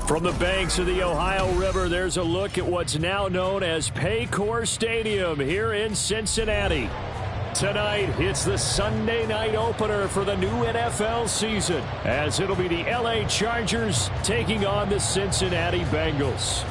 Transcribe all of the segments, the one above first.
From the banks of the Ohio River, there's a look at what's now known as Paycor Stadium here in Cincinnati. Tonight, it's the Sunday night opener for the new NFL season, as it'll be the LA Chargers taking on the Cincinnati Bengals.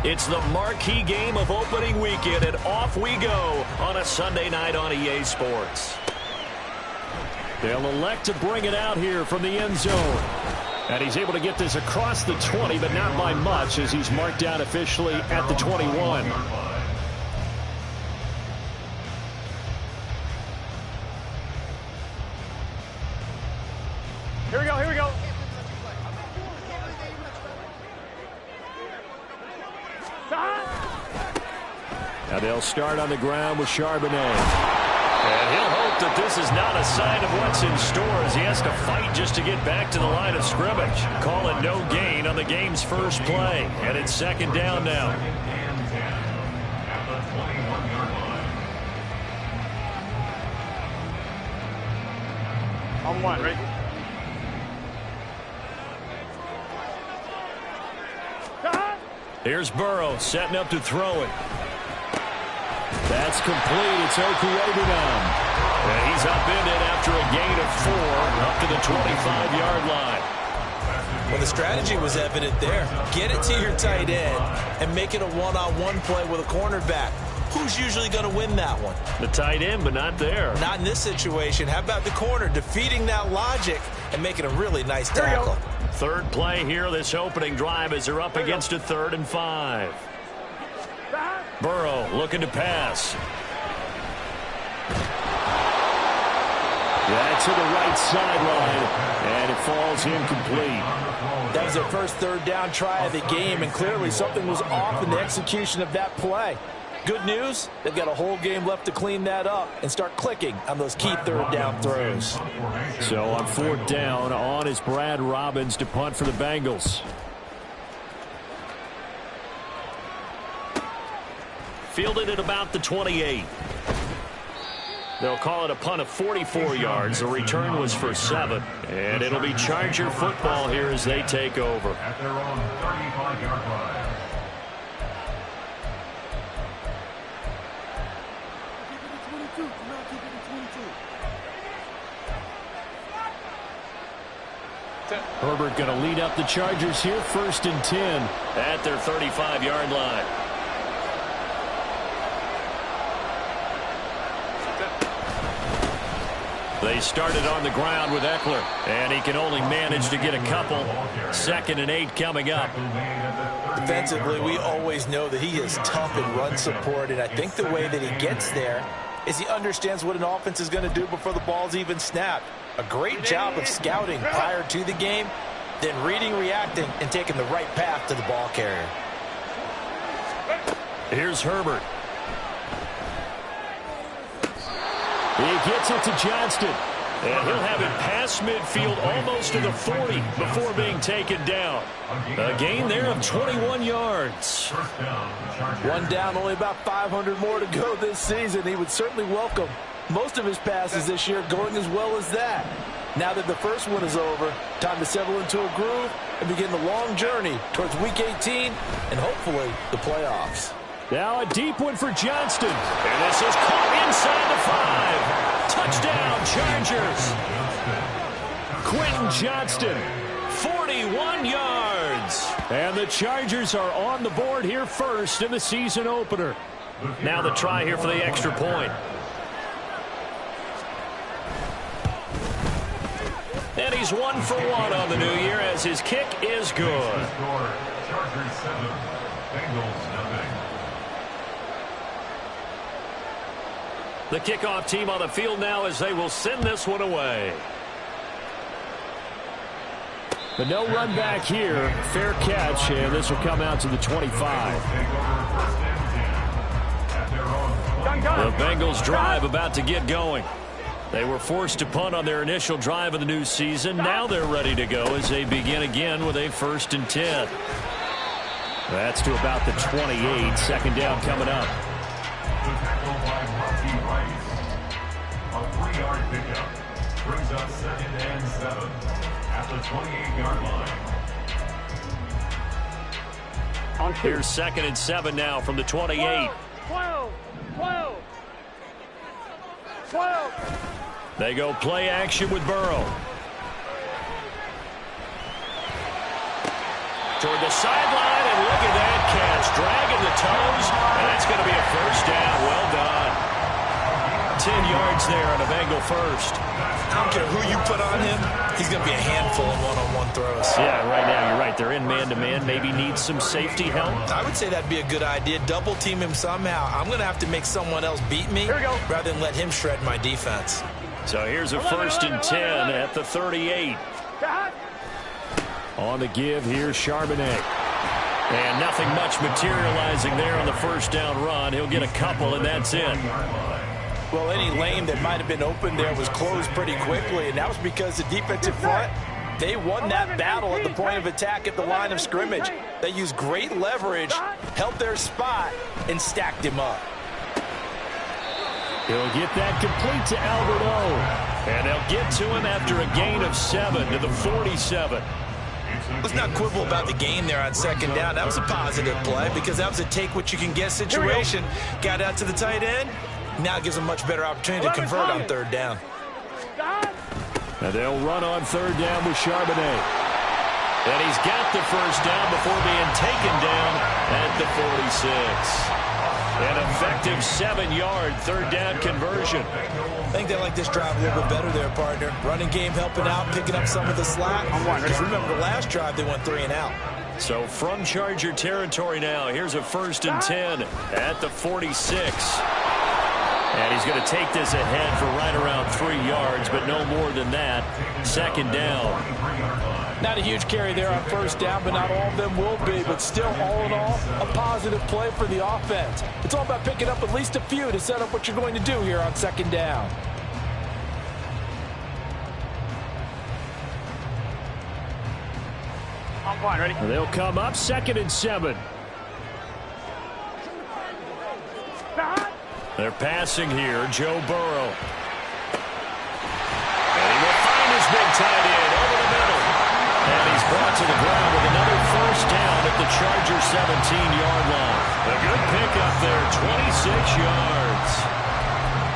It's the marquee game of opening weekend, and off we go on a Sunday night on EA Sports. They'll elect to bring it out here from the end zone. And he's able to get this across the 20, but not by much, as he's marked down officially at the 21. Here we go, here we go. Now they'll start on the ground with Charbonnet. And he'll hope that this is not a sign of what's in store, as he has to fight just to get back to the line of scrimmage. Calling no gain on the game's first play. And it's second down now. On one, right? Here's Burrow setting up to throw it. That's complete. It's Okuegbunam. And he's upended after a gain of 4 up to the 25-yard line. Well, the strategy was evident there. Get it to your tight end and make it a one-on-one play with a cornerback. Who's usually going to win that one? The tight end, but not there. Not in this situation. How about the corner defeating that logic and making a really nice tackle? Third play here, this opening drive, as they're up against a 3rd and 5. Burrow looking to pass. That's to the right sideline, and it falls incomplete. That was their first 3rd down try of the game, and clearly something was off in the execution of that play. Good news, they've got a whole game left to clean that up and start clicking on those key 3rd down throws. So on 4th down, on is Brad Robbins to punt for the Bengals. Fielded at about the 28. They'll call it a punt of 44 yards. The return was for 7. And it'll be Charger football here as they take over. At their own 35-yard line. Herbert going to lead up the Chargers here, 1st and 10 at their 35-yard line. They started on the ground with Eckler, and he can only manage to get a couple. 2nd and 8 coming up. Defensively, we always know that he is tough in run support, and I think the way that he gets there is he understands what an offense is going to do before the ball's even snapped. A great job of scouting prior to the game, then reading, reacting, and taking the right path to the ball carrier. Here's Herbert. He gets it to Johnston. And he'll have it past midfield almost to the 40 before being taken down. A gain there of 21 yards. 1 down, only about 500 more to go this season. He would certainly welcome most of his passes this year going as well as that. Now that the first one is over, time to settle into a groove and begin the long journey towards Week 18 and hopefully the playoffs. Now a deep one for Johnston. And this is caught inside the 5. Touchdown, Chargers. Quentin Johnston, 41 yards. And the Chargers are on the board here first in the season opener. Now the try here for the extra point. And he's 1 for 1 on the new year as his kick is good. Chargers 7, Bengals nothing. The kickoff team on the field now as they will send this one away. But no run back here. Fair catch, and this will come out to the 25. The Bengals drive about to get going. They were forced to punt on their initial drive of the new season. Now they're ready to go as they begin again with a 1st and 10. That's to about the 28. Second down coming up. The tackle by Marty Rice. A 3-yard pickup brings up 2nd and 7 at the 28-yard line. Here's 2nd and 7 now from the 28. 12. They go play action with Burrow. Toward the sideline, and look at that catch. Dragging the toes, and that's going to be a 1st down. Well done. 10 yards there on a Bengal 1st. I don't care who you put on him, he's going to be a handful of one-on-one throws. Yeah, right now you're right. They're in man-to-man. Maybe needs some safety help. I would say that'd be a good idea. Double team him somehow. I'm going to have to make someone else beat me rather than let him shred my defense. So here's a 1st and 10 at the 38. On the give, here's Charbonnet. And nothing much materializing there on the 1st down run. He'll get a couple, and that's it. Well, any lane that might have been open there was closed pretty quickly, and that was because the defensive front, they won that battle at the point of attack at the line of scrimmage. They used great leverage, held their spot, and stacked him up. He'll get that complete to Albert O. And they'll get to him after a gain of 7 to the 47. Let's not quibble about the gain there on 2nd down. That was a positive play because that was a take-what-you-can-get situation. Got out to the tight end. Now gives them much better opportunity to convert on 3rd down. And they'll run on 3rd down with Charbonnet. And he's got the 1st down before being taken down at the 46. An effective 7-yard 3rd down conversion. I think they like this drive a little bit better there, partner. Running game helping out, picking up some of the slack. Because remember, the last drive they went 3 and out. So from Charger territory now, here's a 1st and 10 at the 46. And he's going to take this ahead for right around 3 yards, but no more than that. 2nd down. Not a huge carry there on 1st down, but not all of them will be. But still, all in all, a positive play for the offense. It's all about picking up at least a few to set up what you're going to do here on 2nd down. I'm fine, ready? They'll come up 2nd and 7. They're passing here, Joe Burrow. And he will find his big tight end over the middle. And he's brought to the ground with another 1st down at the Charger 17-yard line. A good pickup there, 26 yards.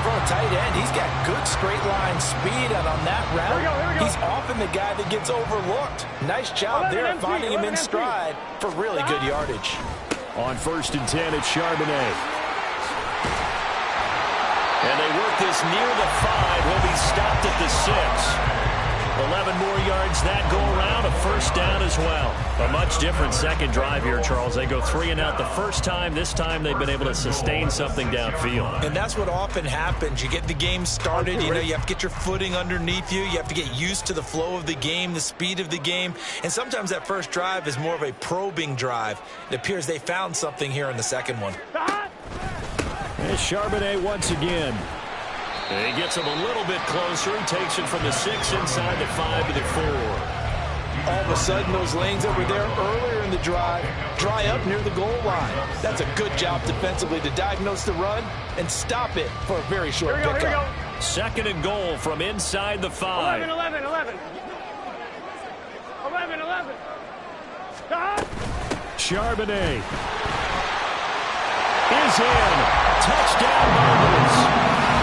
For a tight end, he's got good straight line speed, and on that route, he's often the guy that gets overlooked. Nice job there finding him in stride for really good yardage. On 1st and 10, it's Charbonnet. And they work this near the 5. He'll be stopped at the 6. 11 more yards that go around, a 1st down as well. A much different second drive here, Charles. They go 3 and out the first time. This time they've been able to sustain something downfield. And that's what often happens. You get the game started, you have to get your footing underneath you. You have to get used to the flow of the game, the speed of the game. And sometimes that first drive is more of a probing drive. It appears they found something here in the second one. There's Charbonnet once again. And he gets him a little bit closer. He takes it from the 6 inside the 5 to the 4. All of a sudden, those lanes that were there earlier in the drive dry up near the goal line. That's a good job defensively to diagnose the run and stop it for a very short pickup. 2nd and goal from inside the 5. 11. Charbonnet is in. Touchdown, Bengals.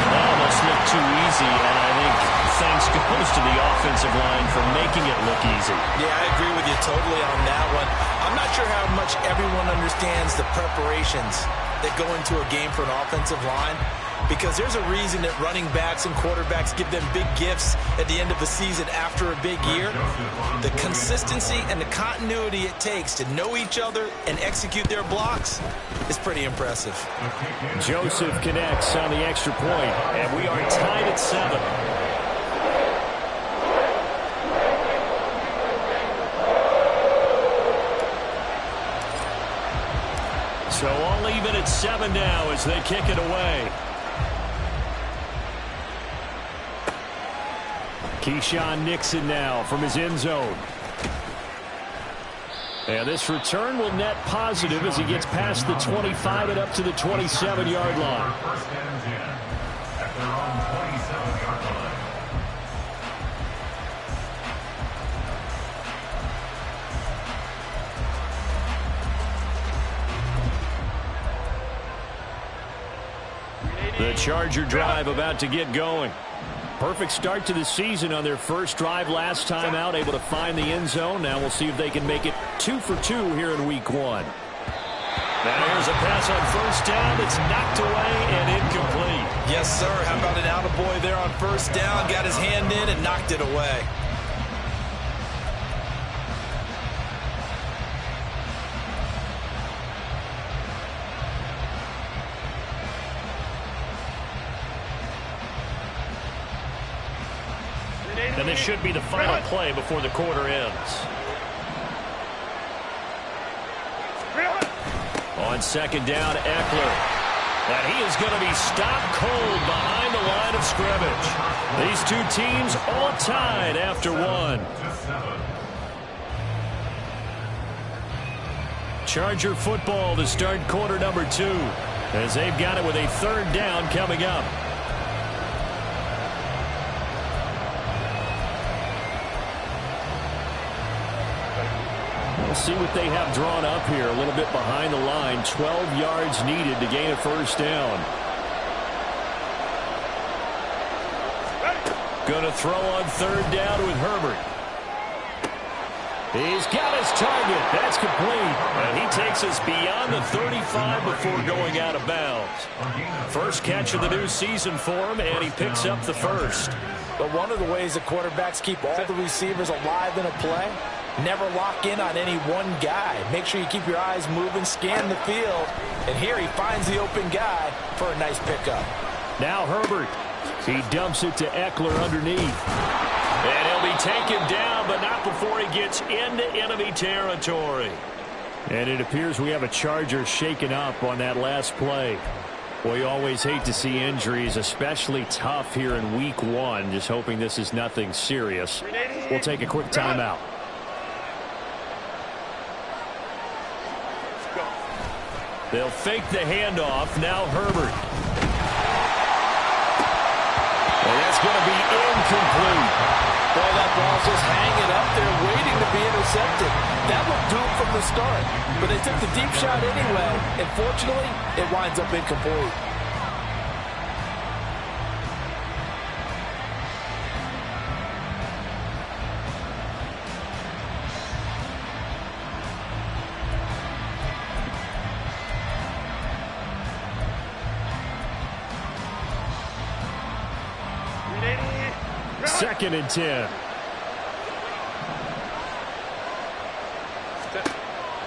Almost looked too easy, and I think thanks goes to the offensive line for making it look easy. Yeah, I agree with you totally on that one. I'm not sure how much everyone understands the preparations that go into a game for an offensive line, because there's a reason that running backs and quarterbacks give them big gifts at the end of the season after a big year. The consistency and the continuity it takes to know each other and execute their blocks is pretty impressive. Joseph connects on the extra point, and we are tied at 7. So all even at 7 now as they kick it away. Keyshawn Nixon now from his end zone. And this return will net positive as he gets past the 25 and up to the 27-yard line. First and 10 at their own 27-yard line. The Charger drive about to get going. Perfect start to the season on their first drive last time out, able to find the end zone. Now we'll see if they can make it 2 for 2 here in week 1. Now here's a pass on first down that's knocked away and incomplete. Yes, sir. How about an attaboy there on first down? Got his hand in and knocked it away. And this should be the final play before the quarter ends. On second down, Eckler. And he is going to be stopped cold behind the line of scrimmage. These two teams all tied after 1. Charger football to start quarter number 2 as they've got it with a third down coming up. We'll see what they have drawn up here. A little bit behind the line. 12 yards needed to gain a first down. Going to throw on third down with Herbert. He's got his target. That's complete. And he takes us beyond the 35 before going out of bounds. First catch of the new season for him, and he picks up the first. But one of the ways that quarterbacks keep all the receivers alive in a play, never lock in on any one guy. Make sure you keep your eyes moving, scan the field. And here he finds the open guy for a nice pickup. Now Herbert. He dumps it to Eckler underneath. And he'll be taken down, but not before he gets into enemy territory. And it appears we have a Charger shaken up on that last play. Well, you always hate to see injuries, especially tough here in week 1. Just hoping this is nothing serious. We'll take a quick timeout. They'll fake the handoff. Now Herbert. And that's going to be incomplete. Boy, that ball's just hanging up there waiting to be intercepted. That looked doomed from the start. But they took the deep shot anyway. And fortunately, it winds up incomplete. Second and 10.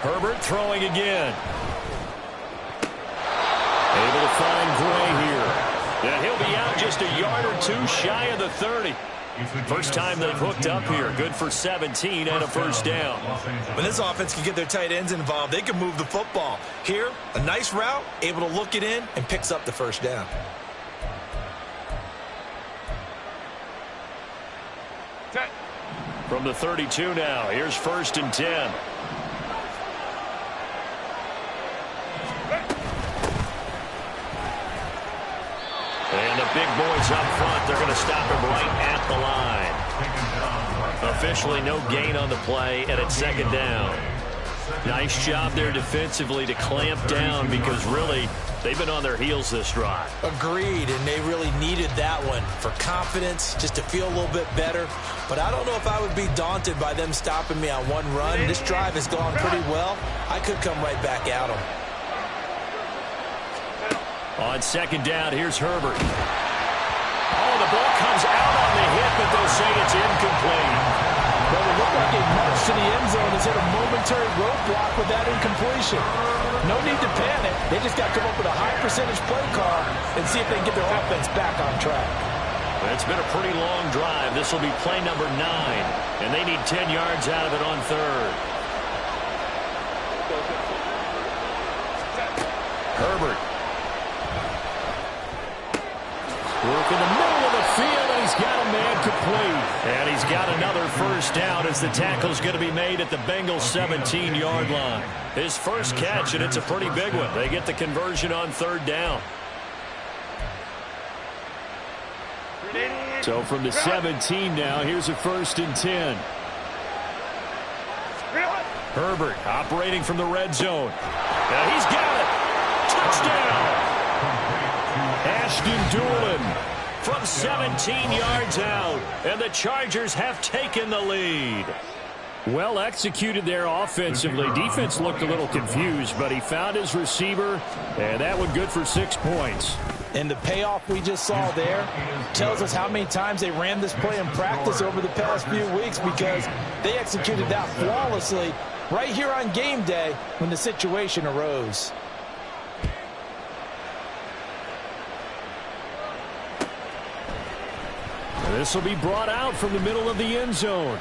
Herbert throwing again. Able to find Gray here. And he'll be out just a yard or two shy of the 30. First time they've hooked up here. Good for 17 and a first down. When this offense can get their tight ends involved, they can move the football. Here, a nice route, able to look it in, and picks up the first down. From the 32 now, here's first and 10. And the big boys up front, they're going to stop him right at the line. Officially no gain on the play, and it's second down. Nice job there defensively to clamp down because really they've been on their heels this drive. Agreed, and they really needed that one for confidence, just to feel a little bit better. But I don't know if I would be daunted by them stopping me on one run. This drive has gone pretty well. I could come right back at them. On second down, here's Herbert. Oh, the ball comes out on the hit, but they'll say it's incomplete. Well, it looked like a march to the end zone has hit a momentary roadblock with that incompletion. No need to panic. They just got to come up with a high percentage play call and see if they can get their offense back on track. It's been a pretty long drive. This will be play number 9, and they need 10 yards out of it on third. Herbert. Work in the middle of the field, and he's got a man complete. And he's got another first down as the tackle's going to be made at the Bengals' 17-yard line. His first catch, and it's a pretty big one. They get the conversion on third down. So from the 17 now, here's a 1st and 10. Herbert operating from the red zone. Now he's got it. Touchdown. Ashton Doolin from 17 yards out. And the Chargers have taken the lead. Well executed there offensively. Defense looked a little confused, but he found his receiver, and that one good for 6 points. And the payoff we just saw there tells us how many times they ran this play in practice over the past few weeks, because they executed that flawlessly right here on game day when the situation arose. And this will be brought out from the middle of the end zone.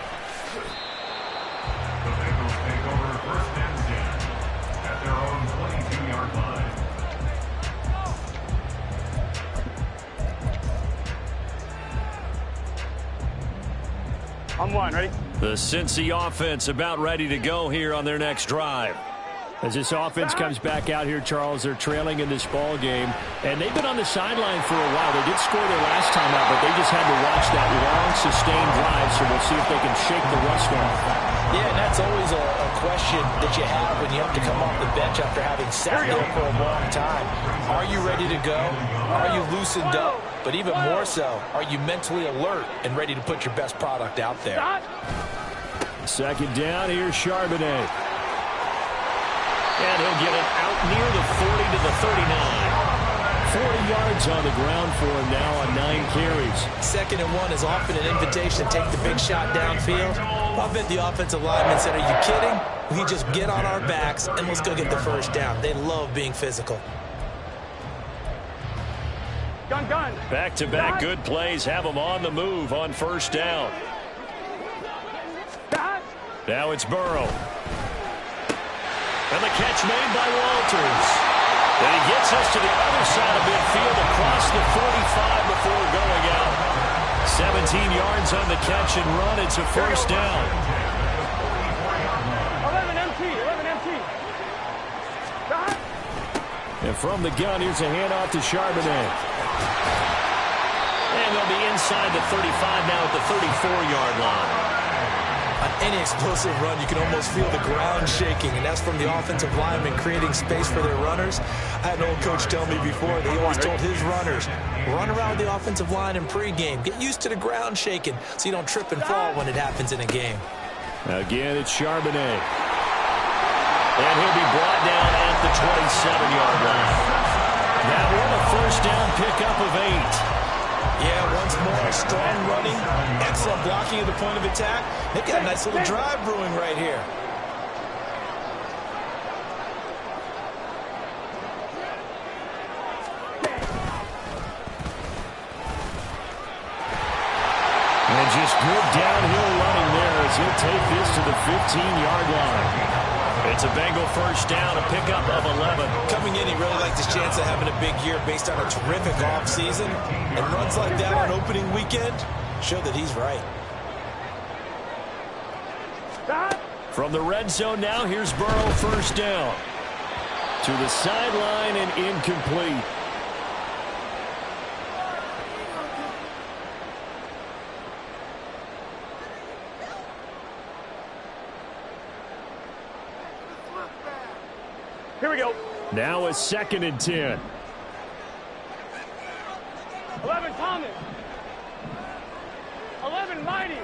The Bengals take over 1st and 10 at their own 22-yard line. On one, ready? The Cincy offense about ready to go here on their next drive. As this offense comes back out here, Charles, they're trailing in this ball game, and they've been on the sideline for a while. They did score their last time out, but they just had to watch that long, sustained drive, so we'll see if they can shake the rust off. Yeah, and that's always a question that you have when you have to come off the bench after having sat there for a long time. Are you ready to go? Are you loosened up? But even more so, are you mentally alert and ready to put your best product out there? Second down, here's Charbonnet. And he'll get it out near the 40 to the 39. 40 yards on the ground for him now on 9 carries. 2nd and 1 is often an invitation to take the big shot downfield. I bet the offensive lineman said, are you kidding? We just get on our backs and let's go get the first down. They love being physical. Gun. Back-to-back good plays have them on the move on 1st down. Now it's Burrow. And the catch made by Walters. And he gets us to the other side of midfield across the 45 before going out. 17 yards on the catch and run. It's a 1st down. 11 empty. And from the gun, here's a handoff to Charbonnet. And they'll be inside the 35 now at the 34-yard line. On any explosive run, you can almost feel the ground shaking, and that's from the offensive linemen creating space for their runners. I had an old coach tell me before, they always told his runners, run around the offensive line in pregame. Get used to the ground shaking so you don't trip and fall when it happens in a game. Again, it's Charbonnet. And he'll be brought down at the 27-yard line. That one a 1st down pickup of 8. Yeah, once more, strong running, excellent blocking at the point of attack. They've got a nice little drive brewing right here. And just good downhill running there as he'll take this to the 15-yard line. It's a Bengal 1st down, a pickup of 11. Coming in, he really liked his chance of having a big year based on a terrific offseason. And runs like that on opening weekend show that he's right. From the red zone now, here's Burrow 1st down. To the sideline and incomplete. Here we go. Now a 2nd and 10. 11 Thomas. 11 Mighty.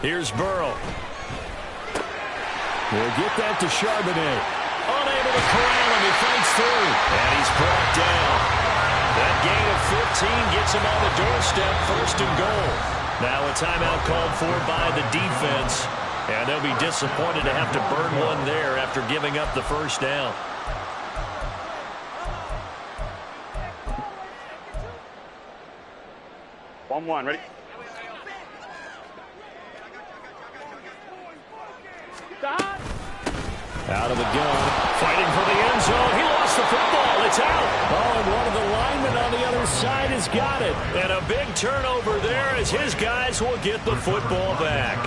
Here's Burrow. We'll get that to Charbonnet. Unable to corral him. He fights through. And he's brought down. That gain of 15 gets him on the doorstep. 1st and goal. Now a timeout called for by the defense. And they'll be disappointed to have to burn one there after giving up the 1st down. One, ready? Out of the gun, fighting for the end zone. He lost the football. It's out. Oh, and one of the linemen on the other side has got it. And a big turnover there as his guys will get the football back.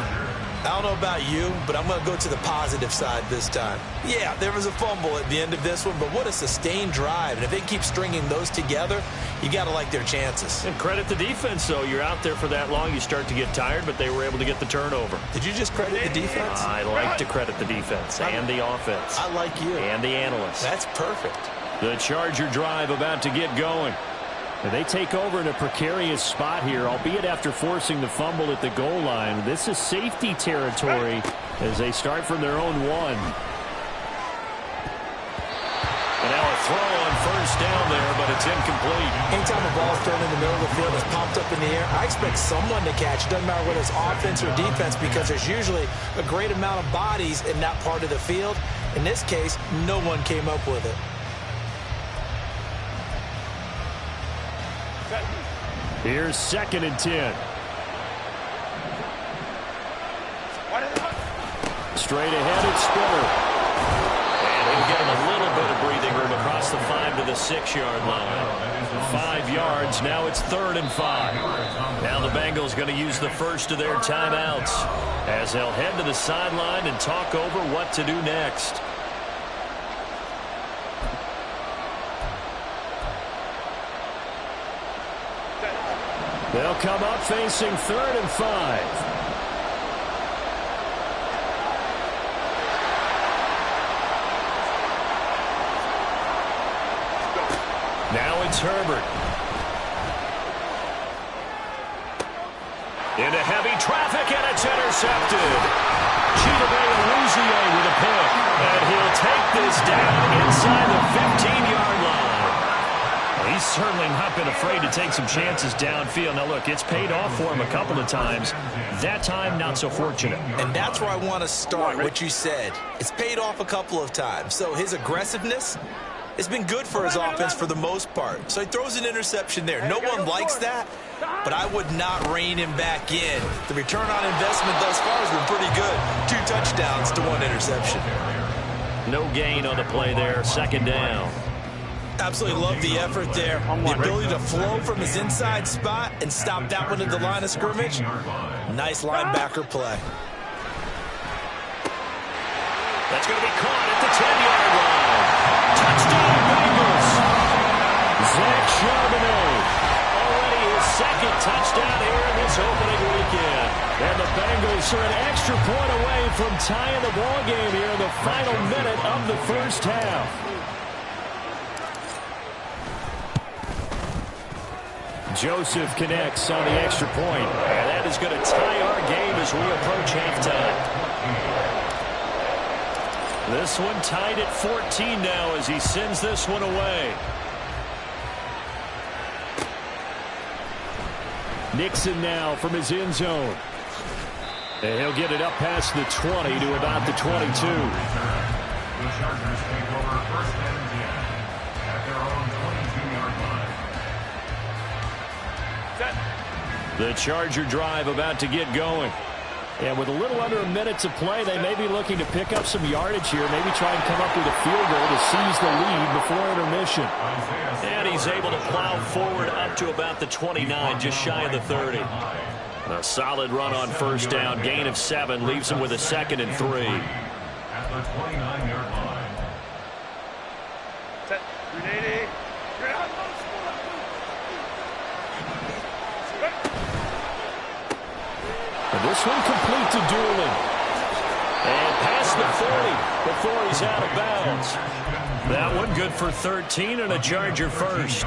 I don't know about you, but I'm going to go to the positive side this time. Yeah, there was a fumble at the end of this one, but what a sustained drive. And if they keep stringing those together, you got to like their chances. And credit the defense, though. You're out there for that long, you start to get tired, but they were able to get the turnover. Did you just credit the defense? I like to credit the defense and the offense. I like you. And the analysts. That's perfect. The Charger drive about to get going. And they take over in a precarious spot here, albeit after forcing the fumble at the goal line. This is safety territory as they start from their own 1. And now a throw on first down there, but it's incomplete. Anytime a ball's thrown in the middle of the field, it's popped up in the air, I expect someone to catch. It doesn't matter whether it's offense or defense, because there's usually a great amount of bodies in that part of the field. In this case, no one came up with it. Here's 2nd and 10. Straight ahead, it's Spiller. And he'll get him a little bit of breathing room across the 5 to the 6-yard line. 5 yards, now it's 3rd and 5. Now the Bengals going to use the first of their timeouts as they'll head to the sideline and talk over what to do next. They'll come up facing 3rd and 5. Now it's Herbert. Into heavy traffic, and it's intercepted. Chidobe with a pick. And he'll take this down inside the 15-yard line. He's certainly not been afraid to take some chances downfield. Now, look, it's paid off for him a couple of times. That time, not so fortunate. And that's where I want to start, what you said. It's paid off a couple of times. So his aggressiveness has been good for his offense for the most part. So he throws an interception there. No one likes that, but I would not rein him back in. The return on investment thus far has been pretty good. 2 touchdowns to 1 interception. No gain on the play there. 2nd down. Absolutely love the effort there. The ability to flow from his inside spot and stop that one at the line of scrimmage. Nice linebacker play. That's going to be caught at the 10-yard line. Touchdown, Bengals. Zach Charbonnet. Already his 2nd touchdown here in this opening weekend. And the Bengals are an extra point away from tying the ball game here in the final minute of the first half. Joseph connects on the extra point. And that is going to tie our game as we approach halftime. This one tied at 14 now as he sends this one away. Nixon now from his end zone. And he'll get it up past the 20 to about the 22. The Chargers take over 1st and 10 at their own 22-yard line. The Charger drive about to get going. And with a little under a minute to play, they may be looking to pick up some yardage here, maybe try and come up with a field goal to seize the lead before intermission. And he's able to plow forward up to about the 29, just shy of the 30. A solid run on first down, gain of 7, leaves him with a 2nd and 3. At the 29-yard line. Set. 380. You're out. And this one complete to Doolin. And past the 40 before he's out of bounds. That one good for 13 and a Charger first.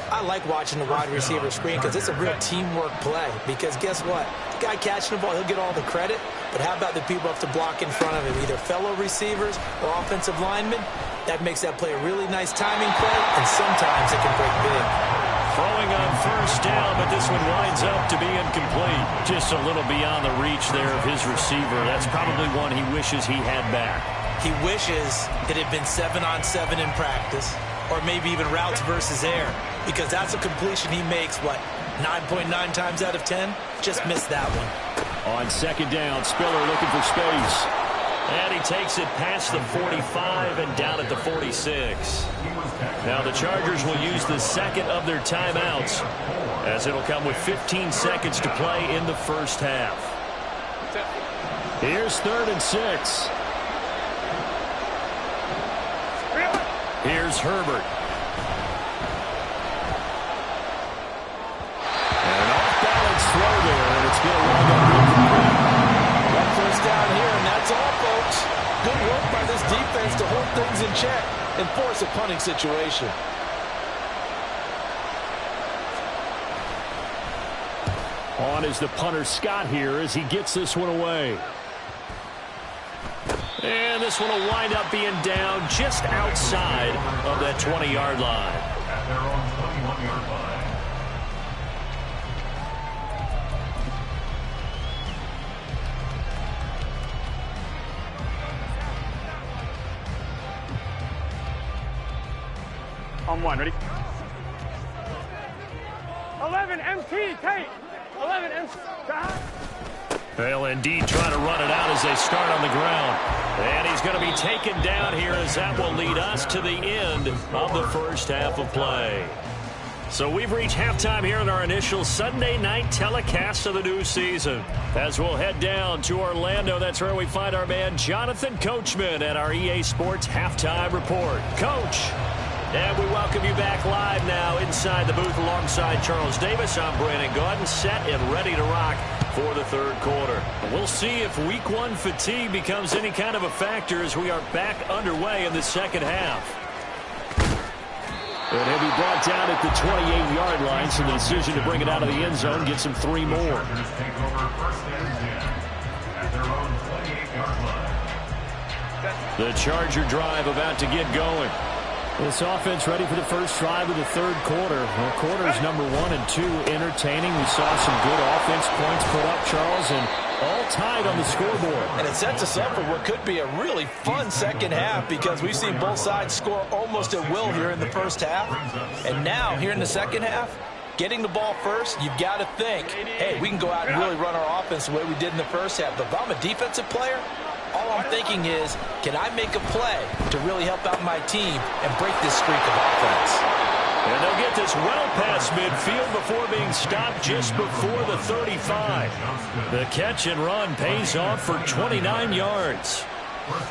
I like watching the wide receiver screen because it's a real teamwork play. Because guess what? The guy catching the ball, he'll get all the credit. But how about the people have to block in front of him, either fellow receivers or offensive linemen? That makes that play a really nice timing play, and sometimes it can break big. Throwing on first down, but this one winds up to be incomplete. Just a little beyond the reach there of his receiver. That's probably one he wishes he had back. He wishes it had been 7-on-7 in practice, or maybe even routes versus air, because that's a completion he makes, what, 9.9 times out of 10? Just missed that one. On second down, Spiller looking for space. And he takes it past the 45 and down at the 46. Now the Chargers will use the second of their timeouts, as it'll come with 15 seconds to play in the first half. Here's 3rd and 6. Here's Herbert. And an off-balance throw there, and it's going to wind up incomplete. One first down here, and that's all, folks. Good work by this defense to hold things in check and force a punting situation. On is the punter Scott here as he gets this one away. And this one will wind up being down just outside of that 20-yard line. At their own 21-yard line. On one, ready? 11 MT, take. 11 MT. They'll indeed try to run it out as they start on the ground. And he's going to be taken down here as that will lead us to the end of the first half of play. So we've reached halftime here in our initial Sunday night telecast of the new season. As we'll head down to Orlando, that's where we find our man Jonathan Coachman at our EA Sports Halftime Report. Coach. And we welcome you back live now inside the booth alongside Charles Davis. I'm Brandon Gaudin, set and ready to rock for the third quarter. We'll see if week one fatigue becomes any kind of a factor as we are back underway in the second half. And he'll be brought down at the 28-yard line, so the decision to bring it out of the end zone gets him 3 more. Take over 1st and 10 at their own 28-yard line. The Charger drive about to get going. This offense ready for the first drive of the third quarter. Well, quarters number 1 and 2 entertaining. We saw some good offense points put up, Charles, and all tied on the scoreboard. And it sets us up for what could be a really fun second half because we've seen both sides score almost at will here in the first half. And now, here in the second half, getting the ball first, you've got to think, hey, we can go out and really run our offense the way we did in the first half. But if I'm a defensive player, all I'm thinking is, can I make a play to really help out my team and break this streak of offense? And they'll get this well past midfield before being stopped just before the 35. The catch and run pays off for 29 yards.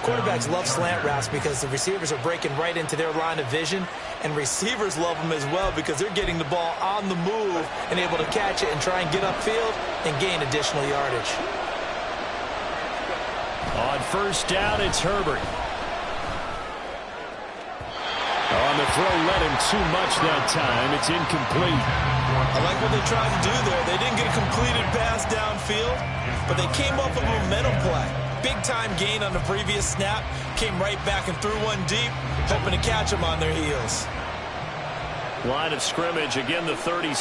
Quarterbacks love slant routes because the receivers are breaking right into their line of vision, and receivers love them as well because they're getting the ball on the move and able to catch it and try and get upfield and gain additional yardage. On first down, it's Herbert. On the throw, led him too much that time. It's incomplete. I like what they tried to do there. They didn't get a completed pass downfield, but they came up with a momentum play. Big-time gain on the previous snap. Came right back and threw one deep, hoping to catch them on their heels. Line of scrimmage, again the 37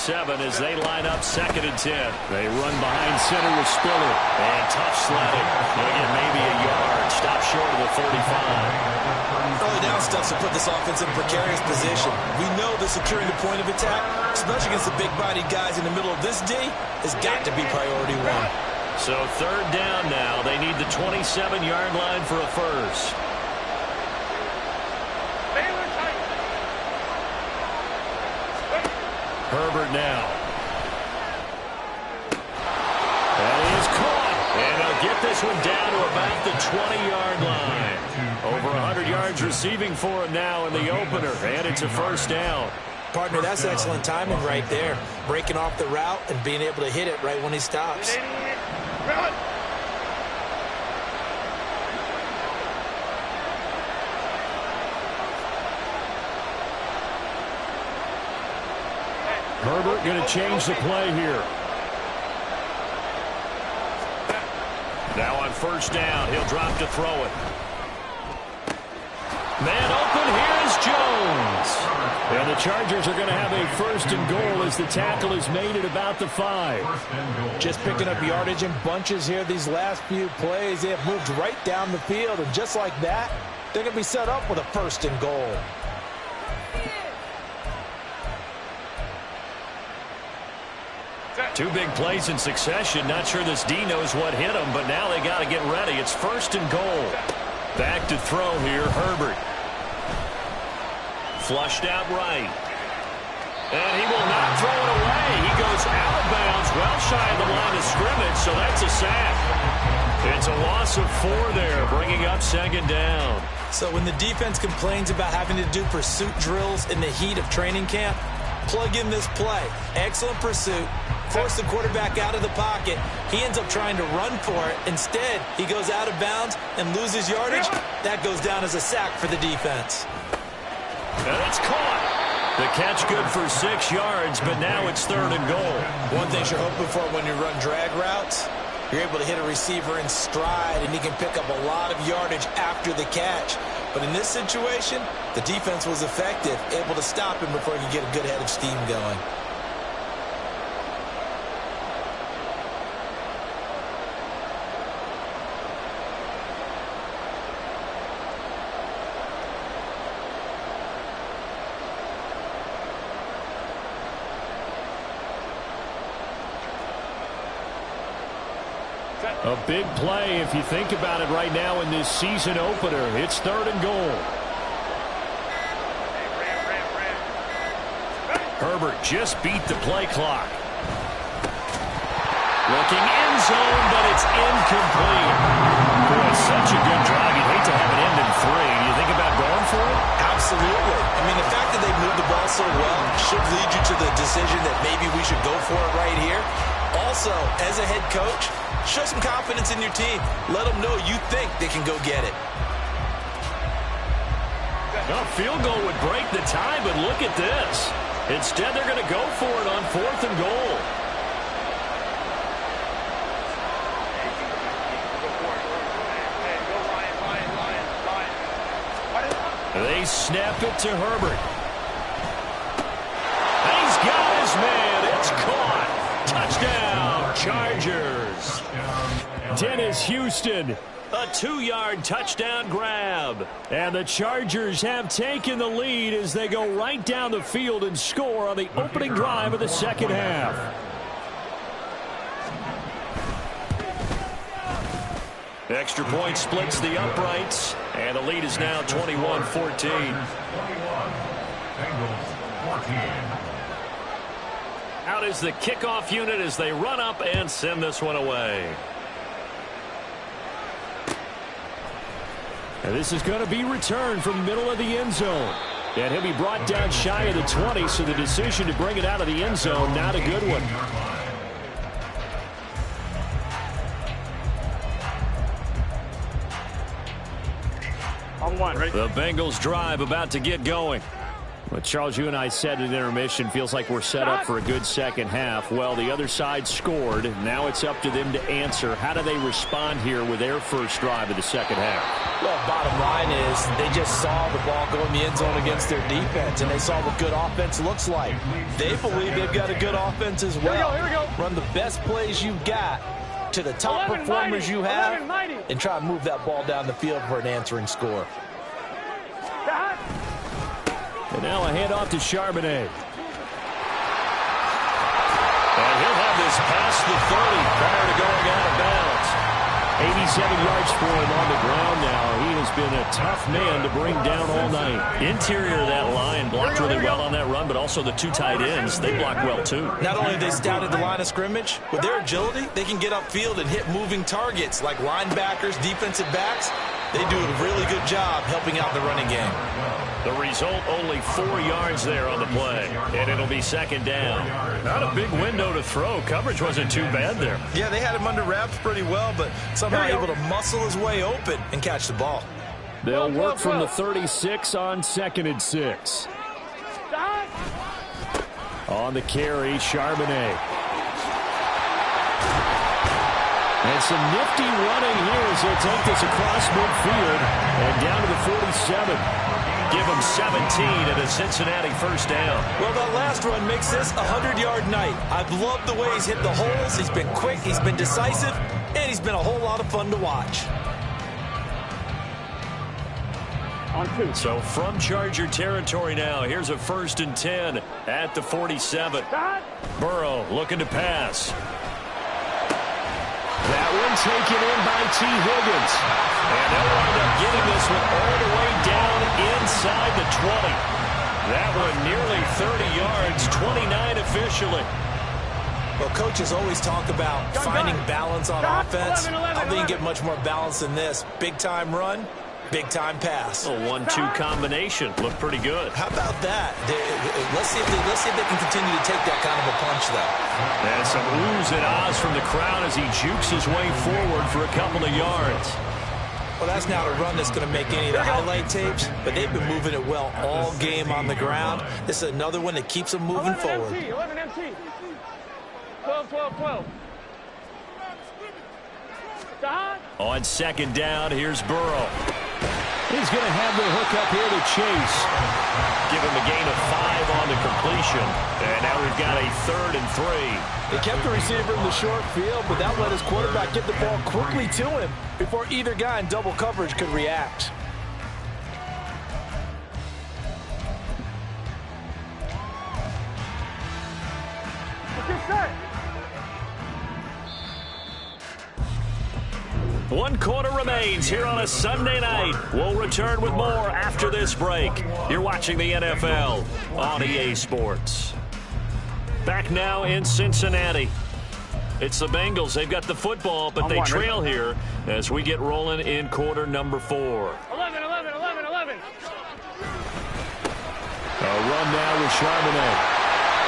as they line up 2nd and 10. They run behind center with Spiller. And tough sledding. They'll get maybe a yard. Stop short of the 35. Early down stuff to put this offense in a precarious position. We know that securing the point of attack, especially against the big-bodied guys in the middle of this D, has got to be priority 1. So 3rd down now. They need the 27-yard line for a first. Herbert now. That is caught. And they'll get this one down to about the 20-yard line. Over 100 yards receiving for him now in the opener. And it's a first down. Partner, that's excellent timing right there. Breaking off the route and being able to hit it right when he stops. Herbert going to change the play here. Now on first down, he'll drop to throw it. Man open, here's Jones. And the Chargers are going to have a 1st and goal as the tackle is made at about the 5. Just picking up yardage in bunches here these last few plays. They have moved right down the field, and just like that, they're going to be set up with a 1st and goal. Two big plays in succession. Not sure this D knows what hit him, but now they got to get ready. It's 1st and goal. Back to throw here, Herbert. Flushed out right. And he will not throw it away. He goes out of bounds, well shy of the line of scrimmage, so that's a sack. It's a loss of 4 there, bringing up 2nd down. So when the defense complains about having to do pursuit drills in the heat of training camp, plug in this play. Excellent pursuit. Force the quarterback out of the pocket. He ends up trying to run for it. Instead, he goes out of bounds and loses yardage. That goes down as a sack for the defense. And it's caught. The catch good for 6 yards, but now it's 3rd and goal. One thing you're hoping for when you run drag routes, you're able to hit a receiver in stride, and he can pick up a lot of yardage after the catch. But in this situation, the defense was effective, able to stop him before he could get a good head of steam going. A big play if you think about it right now in this season opener. It's 3rd and goal. Herbert just beat the play clock. Looking end zone, but it's incomplete. Boy, such a good drive. You'd hate to have it end in 3. Do you think about going for it? Absolutely. I mean, the fact that they moved the ball so well should lead you to the decision that maybe we should go for it right here. Also, as a head coach, show some confidence in your team. Let them know you think they can go get it. A field goal would break the tie, but look at this. Instead, they're going to go for it on 4th and goal. They snap it to Herbert. And he's got his man. It's caught. Touchdown, Chargers. Dennis Houston, a 2-yard touchdown grab. And the Chargers have taken the lead as they go right down the field and score on the opening drive of the 2nd half. Extra point splits the uprights, and the lead is now 21-14. Out is the kickoff unit as they run up and send this one away. And this is going to be returned from the middle of the end zone. And he'll be brought down shy of the 20, so the decision to bring it out of the end zone, not a good one. On 1, ready? The Bengals drive about to get going. But Charles, you and I said at intermission, feels like we're set up for a good 2nd half. Well, the other side scored. Now it's up to them to answer. How do they respond here with their first drive of the 2nd half? Well, bottom line is they just saw the ball go in the end zone against their defense, and they saw what good offense looks like. They believe they've got a good offense as well. Here we go. Run the best plays you've got to the top performers you have, and try to move that ball down the field for an answering score. And now a handoff to Charbonnet. And he'll have this past the 30 prior to going out of bounds. 87 yards for him on the ground now. He has been a tough man to bring down all night. Interior of that line blocked really well on that run, but also the 2 tight ends, they blocked well too. Not only have they scouted the line of scrimmage, with their agility, they can get upfield and hit moving targets like linebackers, defensive backs. They do a really good job helping out the running game. The result, only 4 yards there on the play, and it'll be 2nd down. Not a big window to throw. Coverage wasn't too bad there. Yeah, they had him under wraps pretty well, but somehow able to muscle his way open and catch the ball. They'll work from the 36 on 2nd and 6. On the carry, Charbonnet. And some nifty running here as they'll take this across midfield and down to the 47. Give him 17 at a Cincinnati first down. Well, that last run makes this a 100-yard night. I've loved the way he's hit the holes. He's been quick, he's been decisive, and he's been a whole lot of fun to watch. On 2. So from Charger territory now, here's a 1st and 10 at the 47. Burrow looking to pass. That one taken in by T. Higgins. And they'll wind up getting this one all the way down inside the 20. That one nearly 30 yards, 29 officially. Well, coaches always talk about finding balance on offense. I don't think you get much more balance than this. Big-time run, big-time pass. A 1-2 combination. Looked pretty good. How about that? Let's see if they can continue to take that kind of a punch, though. And some oohs and ahs from the crowd as he jukes his way forward for a couple of yards. Well, that's not a run that's going to make any of the highlight tapes, but they've been moving it well all game on the ground. This is another one that keeps them moving forward. 11 MT. 12, 12, 12. On 2nd down, here's Burrow. He's going to have the hook up here to Chase. Give him a gain of 5 on the completion. And now we've got a 3rd and 3. They kept the receiver in the short field, but that let his quarterback get the ball quickly to him before either guy in double coverage could react. One quarter remains here on a Sunday night. We'll return with more after this break. You're watching the NFL on EA Sports. Back now in Cincinnati. It's the Bengals. They've got the football, but they trail here as we get rolling in quarter number 4. 11, 11, 11, 11. A run now with Charbonnet.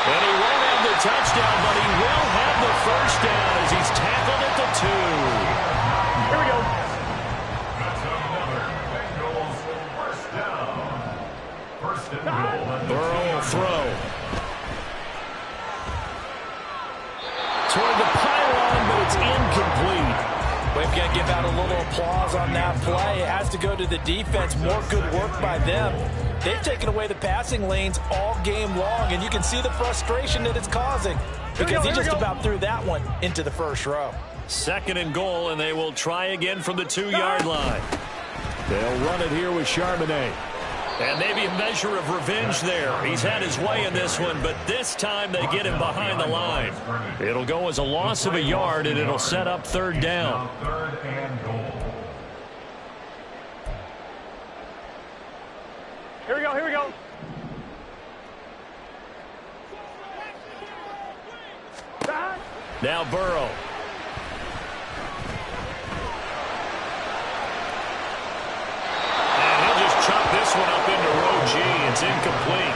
And he won't have the touchdown, but he will have the first down as he's tackled at the 2. Here we go. That's another Bengals first down. First and goal. Burrow will throw. Toward the pylon, but it's incomplete. We've got to give out a little applause on that play. It has to go to the defense. More good work by them. They've taken away the passing lanes all game long, and you can see the frustration that it's causing because he just about threw that one into the first row. 2nd and goal, and they will try again from the 2-yard line. They'll run it here with Charbonnet. And maybe a measure of revenge there. He's had his way in this one, but this time they get him behind the line. It'll go as a loss of a yard, and it'll set up 3rd down. 3rd and goal. Here we go, here we go. Now Burrow. And he'll just chop this one up into row G. It's incomplete.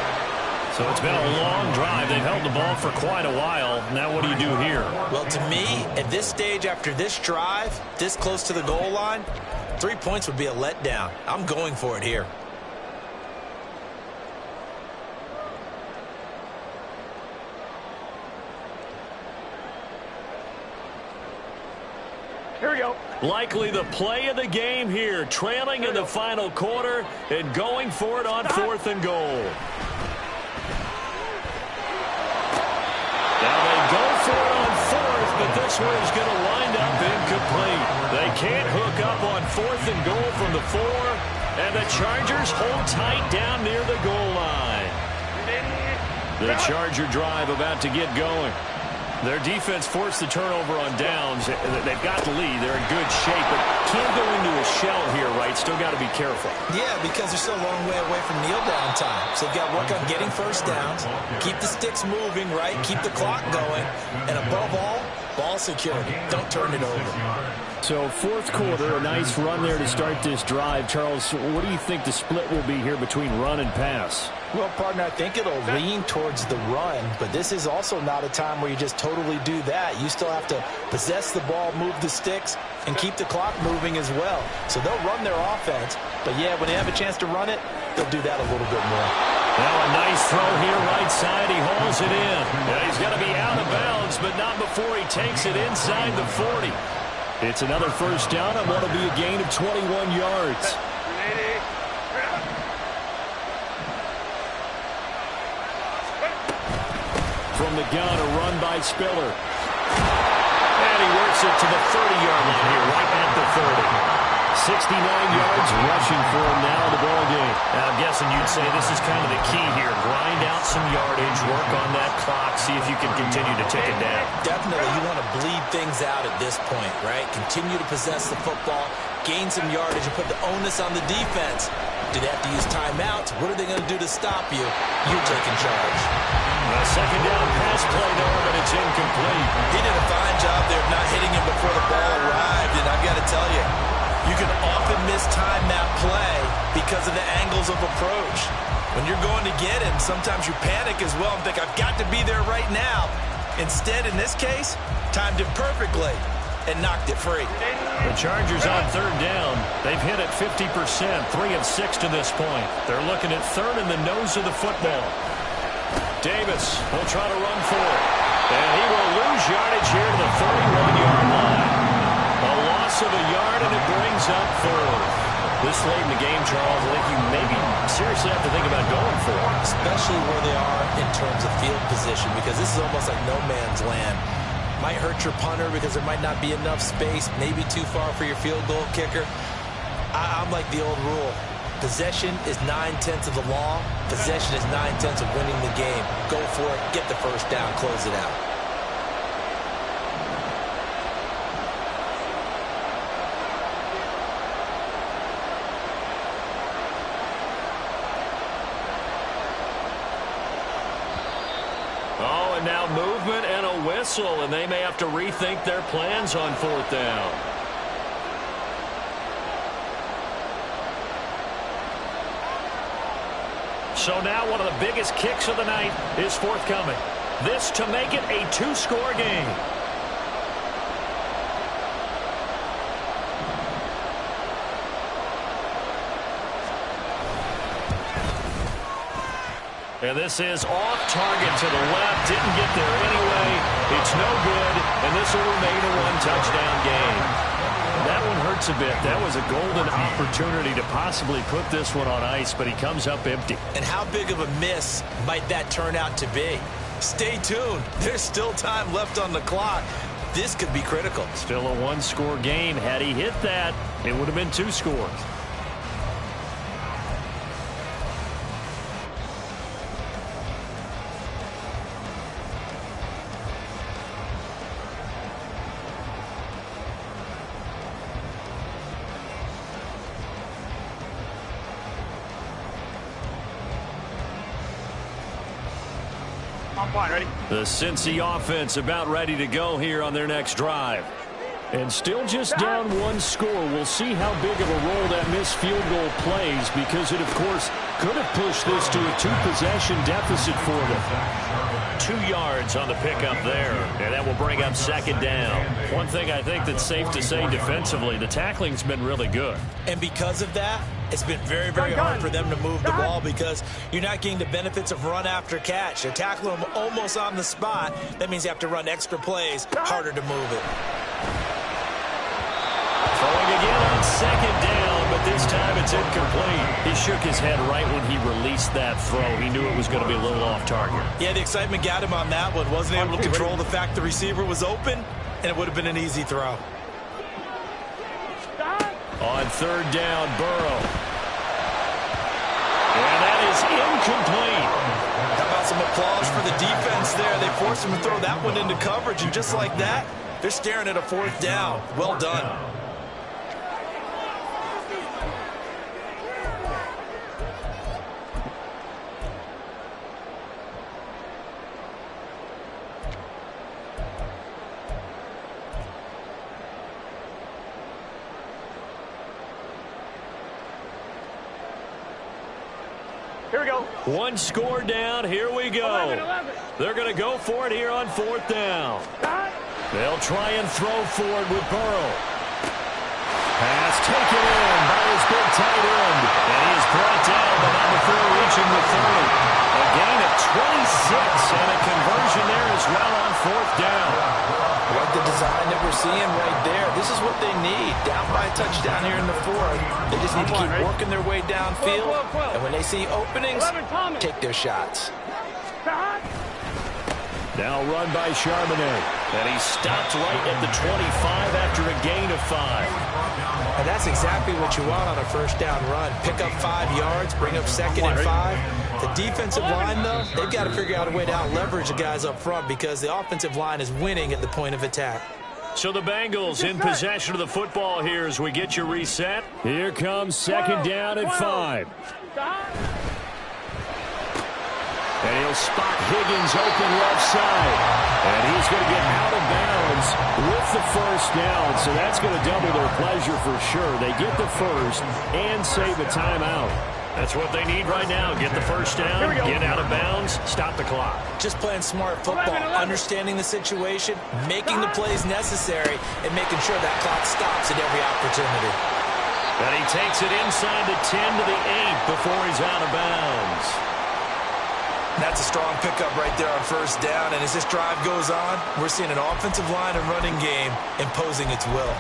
So it's been a long drive. They've held the ball for quite a while. Now what do you do here? Well, to me, at this stage after this drive, this close to the goal line, 3 points would be a letdown. I'm going for it here. Here we go. Likely the play of the game here, trailing in the final quarter and going for it on 4th and goal. Now they go for it on 4th, but this one is going to wind up incomplete. They can't hook up on 4th and goal from the 4, and the Chargers hold tight down near the goal line. The Charger drive about to get going. Their defense forced the turnover on downs. They've got the lead. They're in good shape, but can't go into a shell here, right? Still got to be careful. Yeah, because they're still a long way away from kneel down time. So they've got to work on getting first downs, keep the sticks moving, right? Keep the clock going, and above all, ball security. Don't turn it over. So 4th quarter, a nice run there to start this drive. Charles, what do you think the split will be here between run and pass? Well, partner, I think it'll lean towards the run, but this is also not a time where you just totally do that. You still have to possess the ball, move the sticks, and keep the clock moving as well. So they'll run their offense, but yeah, when they have a chance to run it, they'll do that a little bit more. Now a nice throw here right side. He hauls it in. Now he's got to be out of bounds, but not before he takes it inside the 40. It's another first down on what will be a gain of 21 yards. From the gun, a run by Spiller. And he works it to the 30-yard line here, right at the 30. 69 yards rushing for him now in the ball game. I'm guessing you'd say this is kind of the key here. Grind out some yardage, work on that clock, see if you can continue to tick it down. Definitely, you want to bleed things out at this point, right? Continue to possess the football, gain some yardage, and put the onus on the defense. Do they have to use timeouts? What are they going to do to stop you? You're taking charge. A second down pass play there, but it's incomplete. He did a fine job there of not hitting him before the ball arrived, and I've got to tell you, you can often mistime that play because of the angles of approach. When you're going to get him, sometimes you panic as well and think, I've got to be there right now. Instead, in this case, timed it perfectly and knocked it free. The Chargers on third down. They've hit it 50%, 3 of 6 to this point. They're looking at third in the nose of the football. Davis will try to run for it. And he will lose yardage here to the 31-yard line. A loss of a yard, and it brings up third. This late in the game, Charles, I think you maybe seriously have to think about going for it. Especially where they are in terms of field position, because this is almost like no man's land. Might hurt your punter because there might not be enough space, maybe too far for your field goal kicker. I'm like the old rule. Possession is 9/10 of the law. Possession is 9/10 of winning the game. Go for it, get the first down, close it out. Oh, and now movement and a whistle, and they may have to rethink their plans on fourth down. So now one of the biggest kicks of the night is forthcoming. This to make it a 2-score game. And this is off target to the left. Didn't get there anyway. It's no good, and this will remain a one-touchdown game. That one hurts a bit. That was a golden opportunity to possibly put this one on ice, but he comes up empty. And how big of a miss might that turn out to be? Stay tuned. There's still time left on the clock. This could be critical. Still a 1-score game. Had he hit that, it would have been 2 scores. I'm fine, ready? The Cincy offense about ready to go here on their next drive. And still just down 1 score. We'll see how big of a role that missed field goal plays, because it, of course, could have pushed this to a 2-possession deficit for them. 2 yards on the pickup there, and that will bring up second down. One thing I think that's safe to say defensively, the tackling's been really good. And because of that, it's been very, very hard for them to move the ball because you're not getting the benefits of run after catch. They're tackling them almost on the spot. That means you have to run extra plays, harder to move it. Throwing again on second down, but this time it's incomplete. He shook his head right when he released that throw. He knew it was going to be a little off target. Yeah, the excitement got him on that one. Wasn't able to control the fact the receiver was open, and it would have been an easy throw. On third down, Burrow. And that is incomplete. How about some applause for the defense there? They forced him to throw that one into coverage, and just like that, they're staring at a fourth down. Well done. Here we go. 1 score down. Here we go. 11. They're going to go for it here on fourth down. They'll try and throw for it with Burrow. Pass taken in by his big tight end. And he is brought down, but not before reaching the 30. A gain of 26 and a conversion there as well on fourth down. Like the design that we're seeing right there. This is what they need. Down by a touchdown here in the fourth. They just need to keep working their way downfield. And when they see openings, take their shots. Now run by Charbonnet. And he stopped right at the 25 after a gain of 5. And that's exactly what you want on a first down run. Pick up 5 yards, bring up 2nd and 5. The defensive line, though, they've got to figure out a way to out-leverage the guys up front because the offensive line is winning at the point of attack. So the Bengals in possession of the football here as we get you reset. Here comes 2nd down and 5. And he'll spot Higgins open left side. And he's going to get out of bounds with the first down. So that's going to double their pleasure for sure. They get the first and save a timeout. That's what they need right now. Get the first down, get out of bounds, stop the clock. Just playing smart football, understanding the situation, making the plays necessary, and making sure that clock stops at every opportunity. And he takes it inside the 10 to the 8 before he's out of bounds. That's a strong pickup right there on first down, and as this drive goes on, we're seeing an offensive line and running game imposing its will.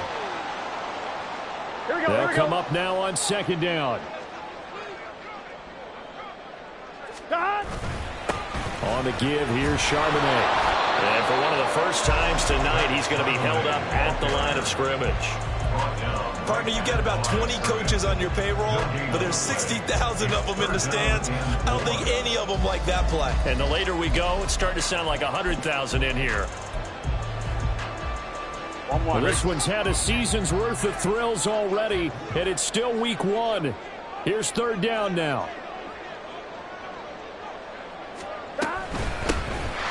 They'll come up now on 2nd down. On the give, here's Charbonnet. And for one of the first times tonight, he's going to be held up at the line of scrimmage. Partner, you've got about 20 coaches on your payroll, but there's 60,000 of them in the stands. I don't think any of them like that play. And the later we go, it's starting to sound like 100,000 in here. Well, this one's had a season's worth of thrills already, and it's still week 1. Here's 3rd down now.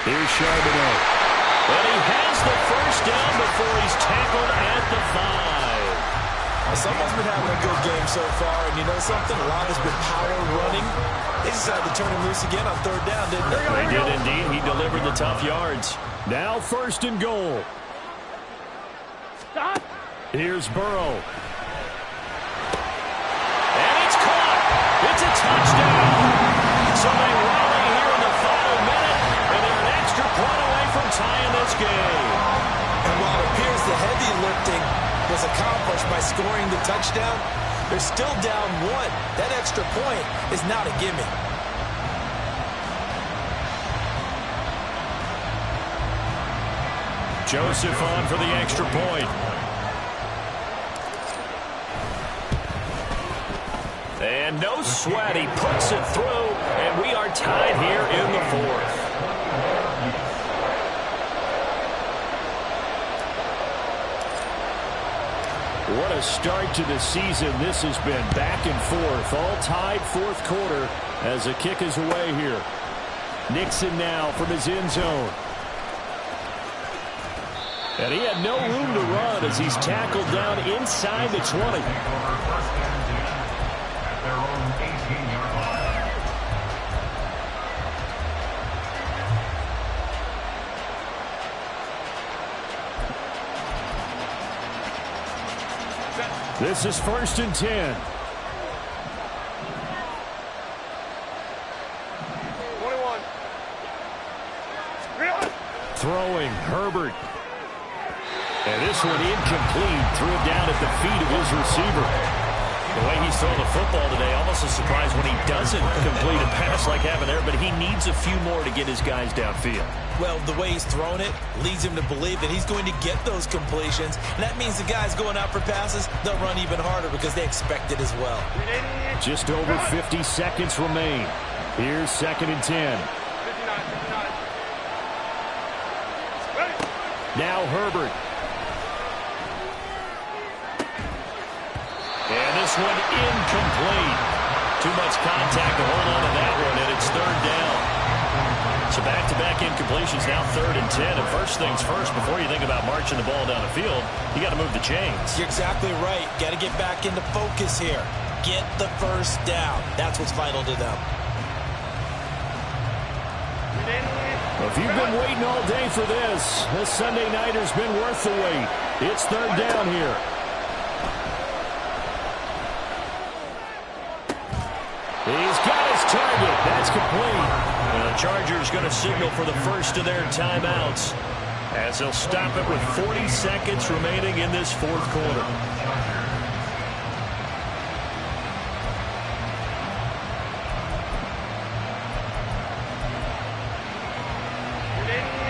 Here's Charbonnet. And he has the first down before he's tackled at the 5. Someone's been having a good game so far, and you know something? A lot has been power running. They decided to turn him loose again on 3rd down, didn't they? They did indeed. He delivered the tough yards. Now 1st and goal. Here's Burrow. And it's caught. It's a touchdown. So they rally here in the final minute, and they're an extra point away from tying this game. And while it appears the heavy lifting was accomplished by scoring the touchdown, they're still down 1. That extra point is not a gimme. Joseph on for the extra point. And no sweat, he puts it through, and we are tied here in the 4th. What a start to the season this has been. Back and forth, all tied 4th quarter as the kick is away here. Nixon now from his end zone. And he had no room to run as he's tackled down inside the 20. This is 1st and 10. 21. Throwing, Herbert. And this one incomplete. Threw it down at the feet of his receiver. The way he's throwing the football today, almost a surprise when he doesn't complete a pass like having there, but he needs a few more to get his guys downfield. Well, the way he's thrown it leads him to believe that he's going to get those completions. And that means the guys going out for passes, they'll run even harder because they expect it as well. Just over 50 seconds remain. Here's 2nd and 10. 59. Now Herbert. And this one incomplete. Too much contact to hold on to that one, and it's 3rd down. So back-to-back incompletions, now 3rd and 10. And first things first, before you think about marching the ball down the field, you got to move the chains. You're exactly right. Got to get back into focus here. Get the first down. That's what's vital to them. If you've been waiting all day for this Sunday nighter's been worth the wait. It's 3rd down here. He's got his target. That's complete. And the Chargers going to signal for the first of their timeouts as they'll stop it with 40 seconds remaining in this 4th quarter.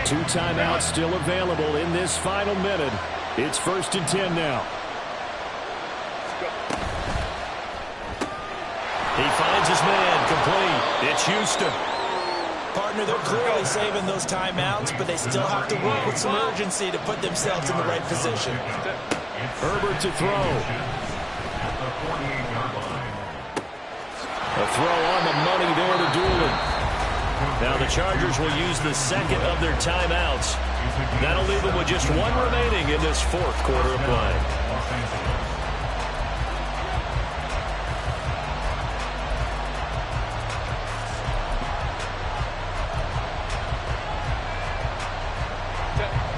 2 timeouts still available in this final minute. It's 1st and 10 now. He finds his man complete. It's Houston. Partner, they're clearly saving those timeouts, but they still have to work with some urgency to put themselves in the right position. Herbert to throw. At the 48-yard line. A throw on the money there to Doolin. Now the Chargers will use the second of their timeouts. That'll leave them with just 1 remaining in this 4th quarter of play.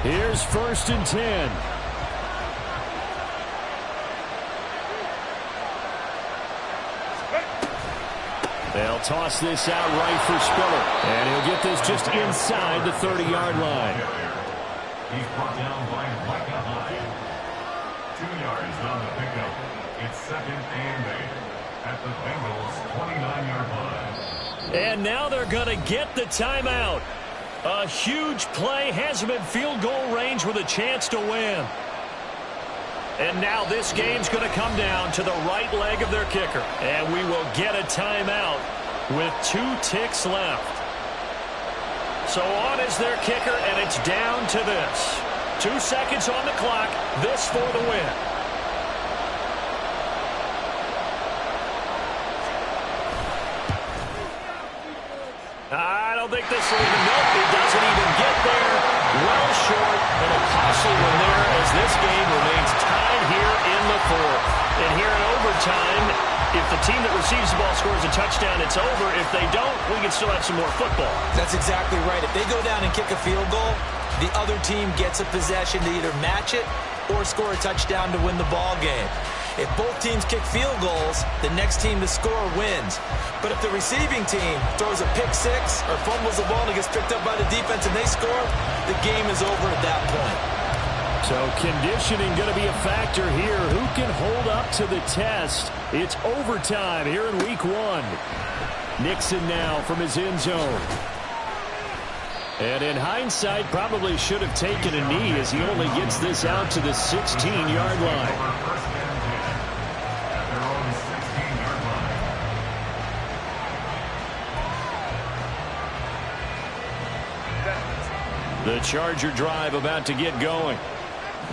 Here's 1st and 10. They'll toss this out right for Spiller. And he'll get this just inside the 30-yard line. He's brought down by Micah Hyde. 2 yards on the pickup. It's 2nd and 8 at the Bengals' 29-yard line. And now they're going to get the timeout. A huge play has them in field goal range with a chance to win. And now this game's going to come down to the right leg of their kicker. And we will get a timeout with 2 ticks left. So on is their kicker, and it's down to this. 2 seconds on the clock. This for the win. I don't think this will even, nope, it doesn't even get there. Well short, and a costly one there as this game remains tied here in the 4th. And here in overtime, if the team that receives the ball scores a touchdown, it's over. If they don't, we can still have some more football. That's exactly right. If they go down and kick a field goal, the other team gets a possession to either match it or score a touchdown to win the ball game. If both teams kick field goals, the next team to score wins. But if the receiving team throws a pick 6 or fumbles the ball and it gets picked up by the defense and they score, the game is over at that point. So conditioning going to be a factor here. Who can hold up to the test? It's overtime here in week 1. Nixon now from his end zone. And in hindsight, probably should have taken a knee as he only gets this out to the 16-yard line. The Charger drive about to get going.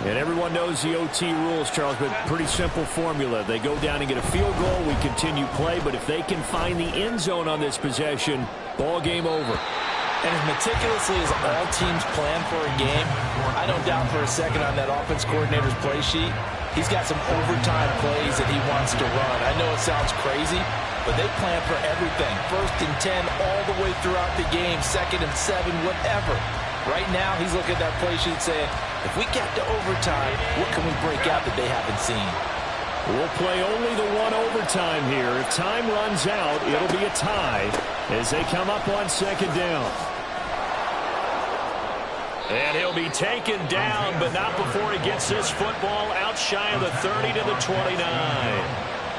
And everyone knows the OT rules, Charles, but pretty simple formula. They go down and get a field goal, we continue play, but if they can find the end zone on this possession, ball game over. And as meticulously as all teams plan for a game, I don't doubt for a second on that offense coordinator's play sheet, he's got some overtime plays that he wants to run. I know it sounds crazy, but they plan for everything. 1st and 10 all the way throughout the game, 2nd and 7, whatever. Right now, he's looking at that play sheet saying, if we get to overtime, what can we break out that they haven't seen? We'll play only the 1 overtime here. If time runs out, it'll be a tie as they come up on 2nd down. And he'll be taken down, but not before he gets this football out shy of the 30 to the 29.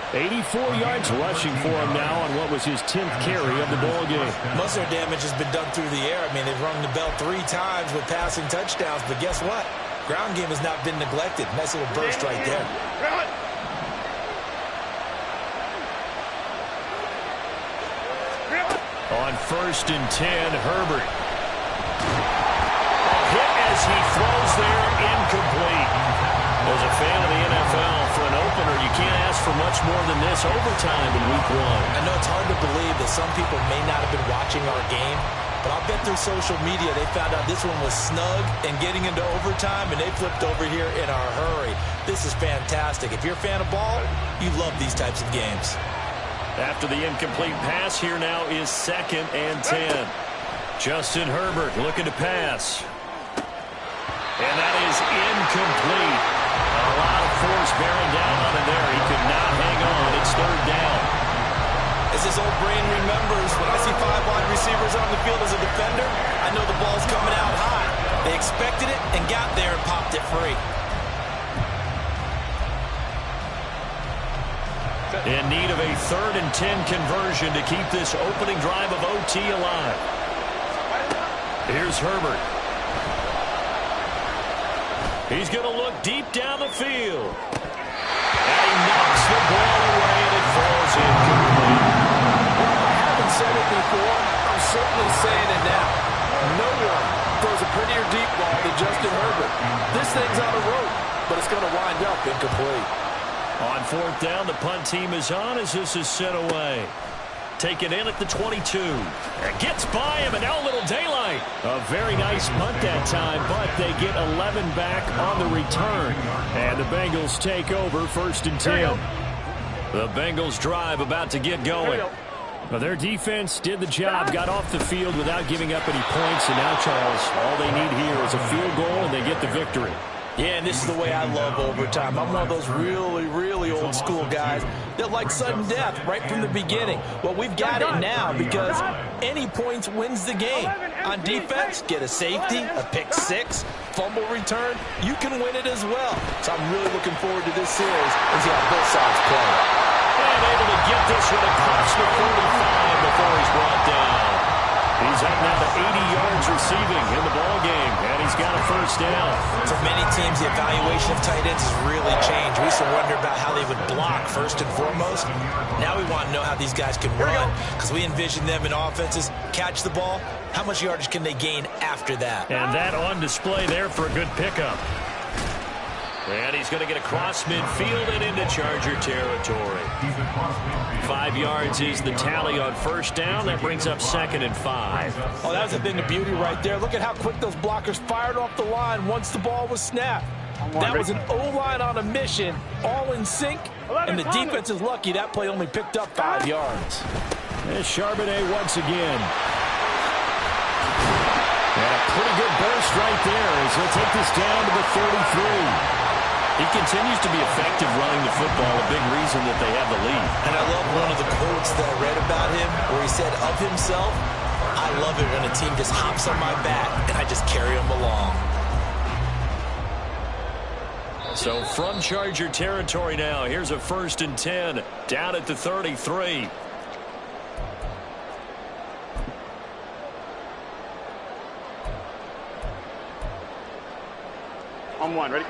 84 yards rushing for him now on what was his 10th carry of the ball game. Most of their damage has been done through the air. I mean, they've rung the bell 3 times with passing touchdowns, but guess what? Ground game has not been neglected. Nice little burst right there. On 1st and 10, Herbert. A hit as he throws there, incomplete. As a fan of the NFL, for an opener, you can't ask for much more than this overtime in week 1. I know it's hard to believe that some people may not have been watching our game, but I'll bet through social media they found out this one was snug and getting into overtime, and they flipped over here in a hurry. This is fantastic. If you're a fan of ball, you love these types of games. After the incomplete pass, here now is 2nd and 10. Justin Herbert looking to pass. And that is incomplete. A lot of force bearing down on him there. He could not hang on. It's 3rd down. As his old brain remembers, when I see 5 wide receivers on the field as a defender, I know the ball's coming out high. They expected it and got there and popped it free. In need of a 3rd and 10 conversion to keep this opening drive of OT alive. Here's Herbert. He's going to look deep down the field. And he knocks the ball away, and it falls incomplete. Well, if I haven't said it before, I'm certainly saying it now. No one throws a prettier deep ball than Justin Herbert. This thing's on a rope, but it's going to wind up incomplete. On fourth down, the punt team is on as this is sent away. Taken in at the 22. It gets by him, and now a little daylight. A very nice punt that time, but they get 11 back on the return. And the Bengals take over 1st and 10. The Bengals drive about to get going. Well, their defense did the job, got off the field without giving up any points. And now, Charles, all they need here is a field goal, and they get the victory. Yeah, and this is the way I love overtime. I'm one of those really, really old school guys that like sudden death right from the beginning. Well, we've got it now because any points wins the game. On defense, get a safety, a pick six, fumble return, you can win it as well. So I'm really looking forward to this series and see how both sides play. And able to get this one across the 45 before he's brought down. He's up now to 80 yards receiving in the ball game, and he's got a first down. For many teams, the evaluation of tight ends has really changed. We used to wonder about how they would block first and foremost. Now we want to know how these guys can run because we envision them in offenses, catch the ball. How much yardage can they gain after that? And that on display there for a good pickup. And he's going to get across midfield and into Charger territory. 5 yards is the tally on first down. That brings up 2nd and 5. Oh, that was a thing of beauty right there. Look at how quick those blockers fired off the line once the ball was snapped. That was an O-line on a mission, all in sync, and the defense is lucky that play only picked up 5 yards. And Charbonnet once again. And a pretty good burst right there as he'll take this down to the 33. He continues to be effective running the football, a big reason that they have the lead. And I love one of the quotes that I read about him where he said of himself, I love it when a team just hops on my back and I just carry them along. So from Charger territory now, here's a 1st and 10 down at the 33. On one, ready?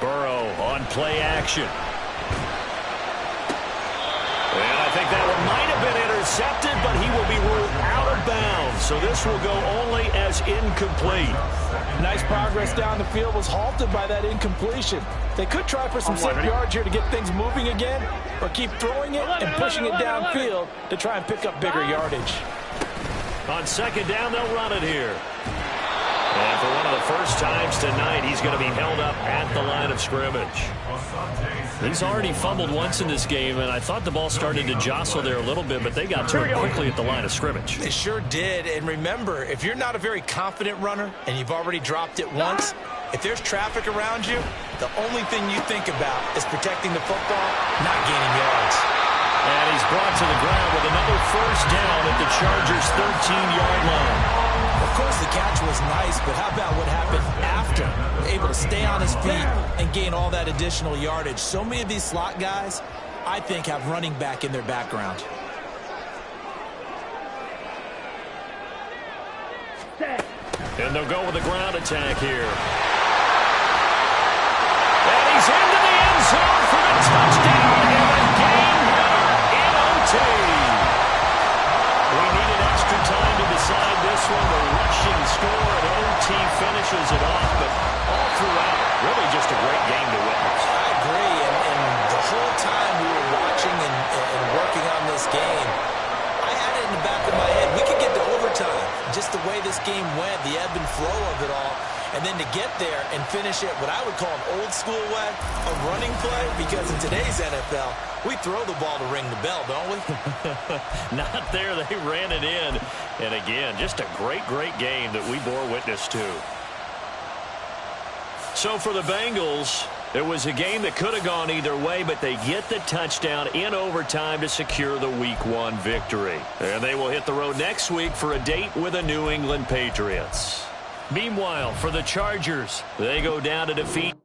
Burrow on play action. And I think that one might have been intercepted, but he will be ruled out of bounds. So this will go only as incomplete. Nice progress down the field was halted by that incompletion. They could try for some safe yards here to get things moving again, or keep throwing it and pushing it downfield to try and pick up bigger yardage. On 2nd down, they'll run it here. And for one of the first times tonight, he's going to be held up at the line of scrimmage. He's already fumbled once in this game, and I thought the ball started to jostle there a little bit, but they got to it quickly at the line of scrimmage. They sure did. And remember, if you're not a very confident runner and you've already dropped it once, if there's traffic around you, the only thing you think about is protecting the football, not gaining yards. And he's brought to the ground with another first down at the Chargers' 13-yard line. Of course, the catch was nice, but how about what happened after? Able to stay on his feet and gain all that additional yardage. So many of these slot guys, I think, have running back in their background. And they'll go with the ground attack here. And he's into the end zone for a touchdown and a game winner in OT. We needed extra time to decide this one. The rushing score and OT finishes it off, but all throughout, really just a great game to witness. I agree, and the whole time we were watching and working on this game, I had it in the back of my head. We could get to overtime. Just the way this game went, the ebb and flow of it all, and then to get there and finish it what I would call an old school way, a running play, because in today's NFL, we throw the ball to ring the bell, don't we? Not there. They ran it in. And again, just a great, great game that we bore witness to. So for the Bengals, it was a game that could have gone either way, but they get the touchdown in overtime to secure the Week 1 victory. And they will hit the road next week for a date with the New England Patriots. Meanwhile, for the Chargers, they go down to defeat